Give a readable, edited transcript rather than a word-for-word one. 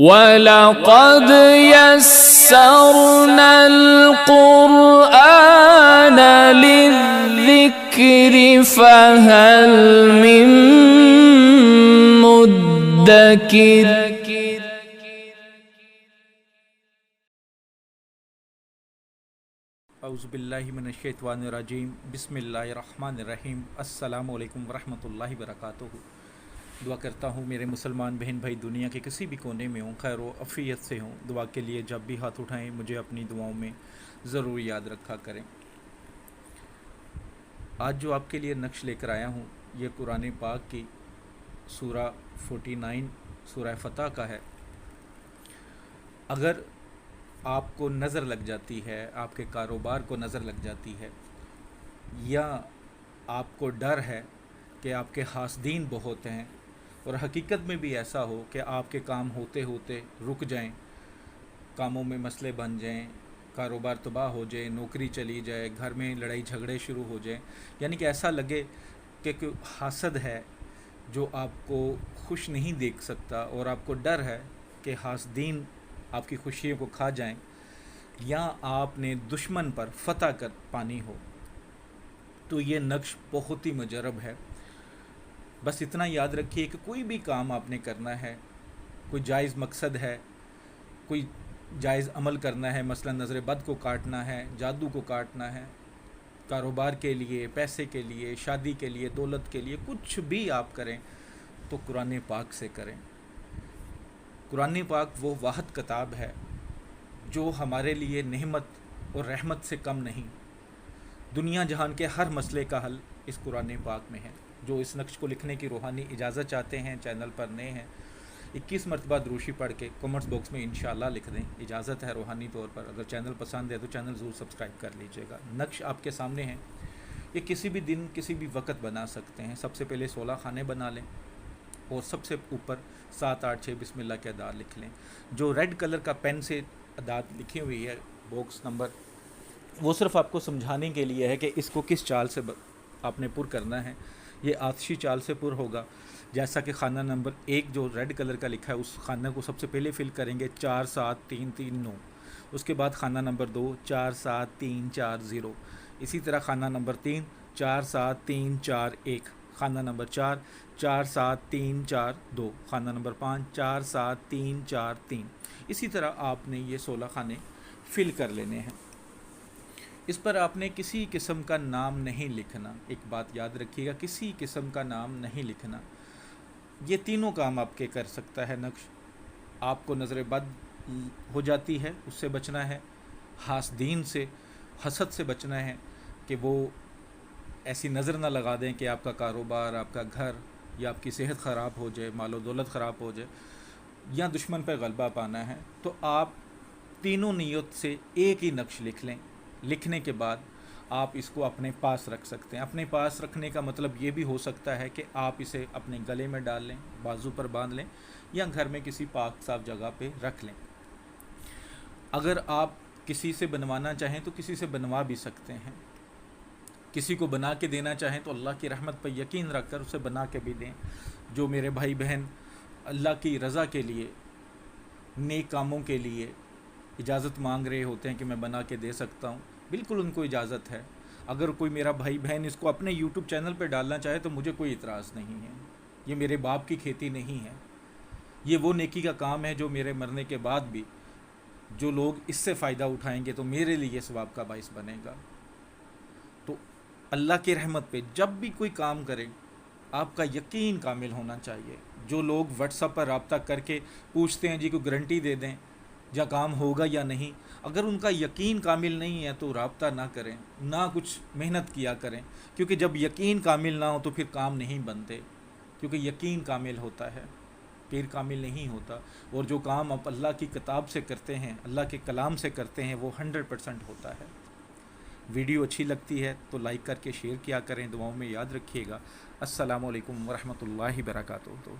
وَلَقَدْ يَسَّرْنَا الْقُرْآنَ لِلذِّكْرِ فَهَلْ مِن مُّدَّكِرٍ۔ اعوذ باللہ من الشیطان الرجیم، بسم اللہ الرحمن الرحیم۔ السلام علیکم ورحمۃ اللہ وبرکاتہ۔ دعا کرتا ہوں میرے مسلمان بہن بھائی دنیا کے کسی بھی کونے میں ہوں، خیر و عافیت سے ہوں۔ دعا کے لیے جب بھی ہاتھ اٹھائیں مجھے اپنی دعاؤں میں ضرور یاد رکھا کریں۔ آج جو آپ کے لیے نقش لے کر آیا ہوں یہ قرآن پاک کی سورہ 49 سورہ فتح کا ہے۔ اگر آپ کو نظر لگ جاتی ہے، آپ کے کاروبار کو نظر لگ جاتی ہے، یا آپ کو ڈر ہے کہ آپ کے حاسدین بہت ہیں، اور حقیقت میں بھی ایسا ہو کہ آپ کے کام ہوتے ہوتے رک جائیں، کاموں میں مسئلے بن جائیں، کاروبار تباہ ہو جائے، نوکری چلی جائے، گھر میں لڑائی جھگڑے شروع ہو جائیں، یعنی کہ ایسا لگے کہ کوئی حاسد ہے جو آپ کو خوش نہیں دیکھ سکتا، اور آپ کو ڈر ہے کہ حاسدین آپ کی خوشیوں کو کھا جائیں، یا آپ نے دشمن پر فتح کر پانی ہو، تو یہ نقش بہت ہی مجرب ہے۔ بس اتنا یاد رکھیے کہ کوئی بھی کام آپ نے کرنا ہے، کوئی جائز مقصد ہے، کوئی جائز عمل کرنا ہے، مثلا نظر بد کو کاٹنا ہے، جادو کو کاٹنا ہے، کاروبار کے لیے، پیسے کے لیے، شادی کے لیے، دولت کے لیے، کچھ بھی آپ کریں تو قرآن پاک سے کریں۔ قرآن پاک وہ واحد کتاب ہے جو ہمارے لیے نعمت اور رحمت سے کم نہیں۔ دنیا جہان کے ہر مسئلے کا حل اس قرآن پاک میں ہے۔ جو اس نقش کو لکھنے کی روحانی اجازت چاہتے ہیں، چینل پر نئے ہیں، 21 مرتبہ دروشی پڑھ کے کمنٹس باکس میں انشاءاللہ لکھ دیں، اجازت ہے روحانی طور پر۔ اگر چینل پسند ہے تو چینل ضرور سبسکرائب کر لیجئے گا۔ نقش آپ کے سامنے ہیں، یہ کسی بھی دن کسی بھی وقت بنا سکتے ہیں۔ سب سے پہلے 16 خانے بنا لیں، اور سب سے اوپر 7 8 6 بسم اللہ کے اعداد لکھ لیں۔ جو ریڈ کلر کا پین سے اعداد لکھی ہوئی ہے باکس نمبر، وہ صرف آپ کو سمجھانے کے لیے ہے کہ اس کو کس چال سے آپ نے پر کرنا ہے۔ یہ آتشی چال سے پر ہوگا، جیسا کہ خانہ نمبر 1 جو ریڈ کلر کا لکھا ہے اس خانہ کو سب سے پہلے فل کریں گے 4 7 3 3 9۔ اس کے بعد خانہ نمبر 2 4 7 3 4 0۔ اسی طرح خانہ نمبر 3 4 7 3 4 1۔ خانہ نمبر 4 4 7 3 4 2۔ خانہ نمبر 5 4 7 3 4 3۔ اسی طرح آپ نے یہ 16 خانے فل کر لینے ہیں۔ اس پر آپ نے کسی قسم کا نام نہیں لکھنا۔ ایک بات یاد رکھیے گا، کسی قسم کا نام نہیں لکھنا۔ یہ تینوں کام آپ کے کر سکتا ہے نقش۔ آپ کو نظر بد ہو جاتی ہے، اس سے بچنا ہے، حاسدین سے، حسد سے بچنا ہے کہ وہ ایسی نظر نہ لگا دیں کہ آپ کا کاروبار، آپ کا گھر یا آپ کی صحت خراب ہو جائے، مال و دولت خراب ہو جائے، یا دشمن پہ غلبہ پانا ہے۔ تو آپ تینوں نیت سے ایک ہی نقش لکھ لیں۔ لکھنے کے بعد آپ اس کو اپنے پاس رکھ سکتے ہیں۔ اپنے پاس رکھنے کا مطلب یہ بھی ہو سکتا ہے کہ آپ اسے اپنے گلے میں ڈال لیں، بازو پر باندھ لیں، یا گھر میں کسی پاک صاف جگہ پہ رکھ لیں۔ اگر آپ کسی سے بنوانا چاہیں تو کسی سے بنوا بھی سکتے ہیں۔ کسی کو بنا کے دینا چاہیں تو اللہ کی رحمت پر یقین رکھ کر اسے بنا کے بھی دیں۔ جو میرے بھائی بہن اللہ کی رضا کے لیے، نیک کاموں کے لیے اجازت مانگ رہے ہوتے ہیں کہ میں بنا کے دے سکتا ہوں، بالکل ان کو اجازت ہے۔ اگر کوئی میرا بھائی بہن اس کو اپنے یوٹیوب چینل پہ ڈالنا چاہے تو مجھے کوئی اعتراض نہیں ہے۔ یہ میرے باپ کی کھیتی نہیں ہے، یہ وہ نیکی کا کام ہے جو میرے مرنے کے بعد بھی جو لوگ اس سے فائدہ اٹھائیں گے تو میرے لیے ثواب کا باعث بنے گا۔ تو اللہ کی رحمت پہ جب بھی کوئی کام کریں آپ کا یقین کامل ہونا چاہیے۔ جو لوگ واٹس ایپ پر رابطہ کر کے پوچھتے ہیں جی کوئی گارنٹی دے دیں یا کام ہوگا یا نہیں، اگر ان کا یقین کامل نہیں ہے تو رابطہ نہ کریں، نہ کچھ محنت کیا کریں، کیونکہ جب یقین کامل نہ ہو تو پھر کام نہیں بنتے، کیونکہ یقین کامل ہوتا ہے، پیر کامل نہیں ہوتا۔ اور جو کام آپ اللہ کی کتاب سے کرتے ہیں، اللہ کے کلام سے کرتے ہیں، وہ 100% ہوتا ہے۔ ویڈیو اچھی لگتی ہے تو لائک کر کے شیئر کیا کریں، دعاؤں میں یاد رکھیے گا۔ السلام علیکم ورحمۃ اللہ وبرکاتہ۔